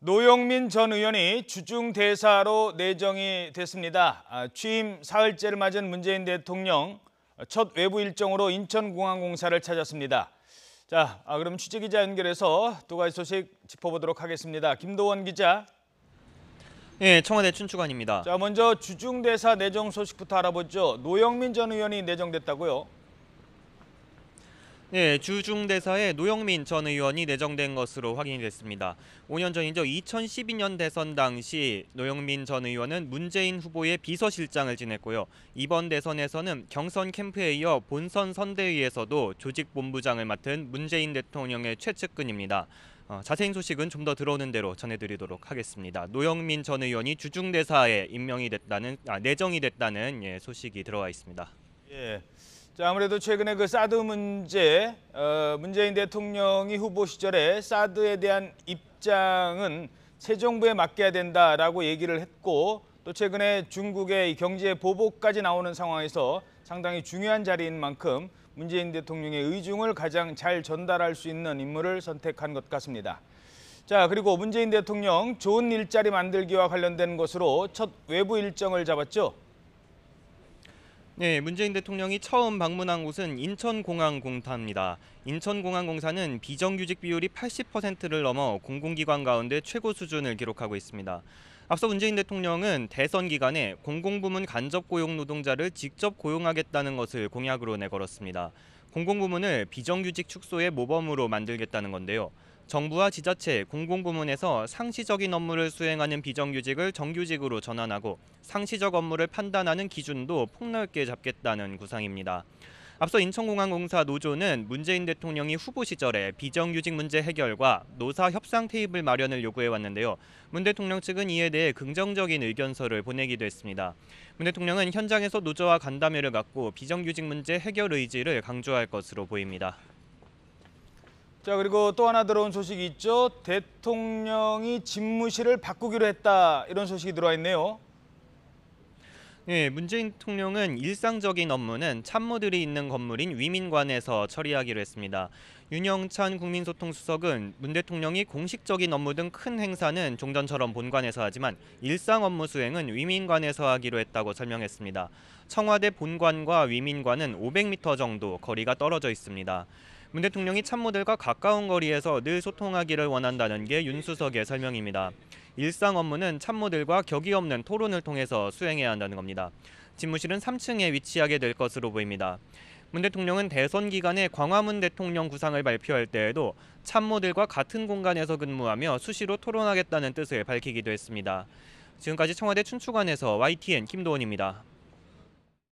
노영민 전 의원이 주중대사로 내정이 됐습니다. 취임 사흘째를 맞은 문재인 대통령 첫 외부 일정으로 인천공항공사를 찾았습니다. 자, 그럼 취재기자 연결해서 두 가지 소식 짚어보도록 하겠습니다. 김도원 기자. 네, 청와대 춘추관입니다. 자, 먼저 주중대사 내정 소식부터 알아보죠. 노영민 전 의원이 내정됐다고요? 네, 주중대사에 노영민 전 의원이 내정된 것으로 확인이 됐습니다. 5년 전이죠. 2012년 대선 당시 노영민 전 의원은 문재인 후보의 비서실장을 지냈고요. 이번 대선에서는 경선 캠프에 이어 본선 선대위에서도 조직본부장을 맡은 문재인 대통령의 최측근입니다. 자세한 소식은 좀 더 들어오는 대로 전해드리도록 하겠습니다. 노영민 전 의원이 주중대사에 내정이 됐다는 소식이 들어와 있습니다. 예. 자, 아무래도 최근에 그 사드 문제, 문재인 대통령이 후보 시절에 사드에 대한 입장은 새 정부에 맡겨야 된다라고 얘기를 했고, 또 최근에 중국의 경제 보복까지 나오는 상황에서 상당히 중요한 자리인 만큼 문재인 대통령의 의중을 가장 잘 전달할 수 있는 인물을 선택한 것 같습니다. 자, 그리고 문재인 대통령 좋은 일자리 만들기와 관련된 것으로 첫 외부 일정을 잡았죠. 네, 문재인 대통령이 처음 방문한 곳은 인천공항공사입니다. 인천공항공사는 비정규직 비율이 80%를 넘어 공공기관 가운데 최고 수준을 기록하고 있습니다. 앞서 문재인 대통령은 대선 기간에 공공부문 간접 고용 노동자를 직접 고용하겠다는 것을 공약으로 내걸었습니다. 공공부문을 비정규직 축소의 모범으로 만들겠다는 건데요. 정부와 지자체, 공공부문에서 상시적인 업무를 수행하는 비정규직을 정규직으로 전환하고 상시적 업무를 판단하는 기준도 폭넓게 잡겠다는 구상입니다. 앞서 인천공항공사 노조는 문재인 대통령이 후보 시절에 비정규직 문제 해결과 노사 협상 테이블 마련을 요구해왔는데요. 문 대통령 측은 이에 대해 긍정적인 의견서를 보내기도 했습니다. 문 대통령은 현장에서 노조와 간담회를 갖고 비정규직 문제 해결 의지를 강조할 것으로 보입니다. 자, 그리고 또 하나 들어온 소식이 있죠. 대통령이 집무실을 바꾸기로 했다, 이런 소식이 들어와 있네요. 네, 문재인 대통령은 일상적인 업무는 참모들이 있는 건물인 위민관에서 처리하기로 했습니다. 윤영찬 국민소통수석은 문 대통령이 공식적인 업무 등 큰 행사는 종전처럼 본관에서 하지만 일상 업무 수행은 위민관에서 하기로 했다고 설명했습니다. 청와대 본관과 위민관은 500m 정도 거리가 떨어져 있습니다. 문 대통령이 참모들과 가까운 거리에서 늘 소통하기를 원한다는 게 윤 수석의 설명입니다. 일상 업무는 참모들과 격이 없는 토론을 통해서 수행해야 한다는 겁니다. 집무실은 3층에 위치하게 될 것으로 보입니다. 문 대통령은 대선 기간에 광화문 대통령 구상을 발표할 때에도 참모들과 같은 공간에서 근무하며 수시로 토론하겠다는 뜻을 밝히기도 했습니다. 지금까지 청와대 춘추관에서 YTN 김도원입니다.